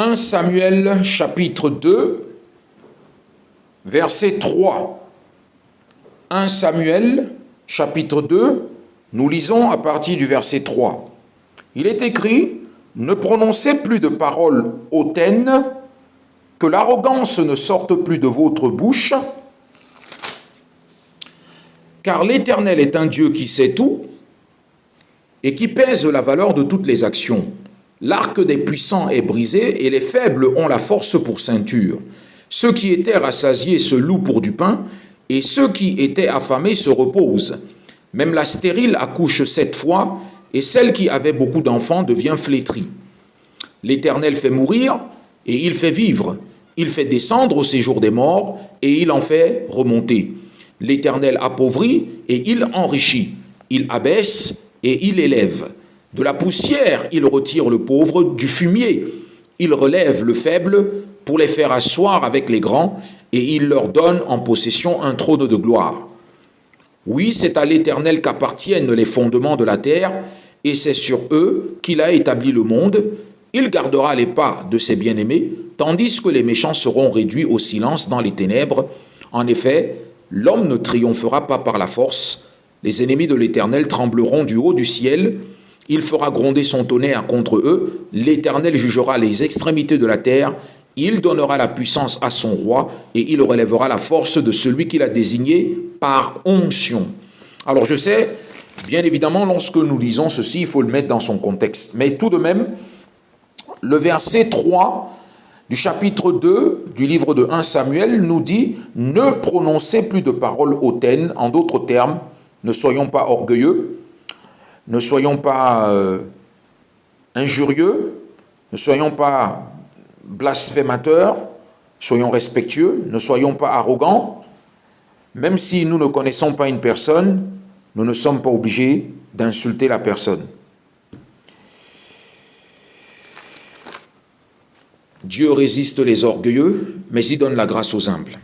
1 Samuel chapitre 2, verset 3. 1 Samuel chapitre 2, nous lisons à partir du verset 3. Il est écrit: « Ne prononcez plus de paroles hautaines, que l'arrogance ne sorte plus de votre bouche, car l'Éternel est un Dieu qui sait tout et qui pèse la valeur de toutes les actions. L'arc des puissants est brisé et les faibles ont la force pour ceinture. Ceux qui étaient rassasiés se louent pour du pain et ceux qui étaient affamés se reposent. Même la stérile accouche 7 fois et celle qui avait beaucoup d'enfants devient flétrie. L'Éternel fait mourir et il fait vivre. Il fait descendre au séjour des morts et il en fait remonter. L'Éternel appauvrit et il enrichit. Il abaisse et il élève. De la poussière, il retire le pauvre du fumier. Il relève le faible pour les faire asseoir avec les grands et il leur donne en possession un trône de gloire. Oui, c'est à l'Éternel qu'appartiennent les fondements de la terre et c'est sur eux qu'il a établi le monde. Il gardera les pas de ses bien-aimés, tandis que les méchants seront réduits au silence dans les ténèbres. En effet, l'homme ne triomphera pas par la force. Les ennemis de l'Éternel trembleront du haut du ciel. Il fera gronder son tonnerre contre eux. L'Éternel jugera les extrémités de la terre. Il donnera la puissance à son roi et il relèvera la force de celui qu'il a désigné par onction. Alors je sais, bien évidemment, lorsque nous lisons ceci, il faut le mettre dans son contexte. Mais tout de même, le verset 3 du chapitre 2 du livre de 1 Samuel nous dit « Ne prononcez plus de paroles hautaines ». En d'autres termes, ne soyons pas orgueilleux, ne soyons pas injurieux, ne soyons pas blasphémateurs, soyons respectueux, ne soyons pas arrogants. Même si nous ne connaissons pas une personne, nous ne sommes pas obligés d'insulter la personne. Dieu résiste les orgueilleux, mais il donne la grâce aux humbles.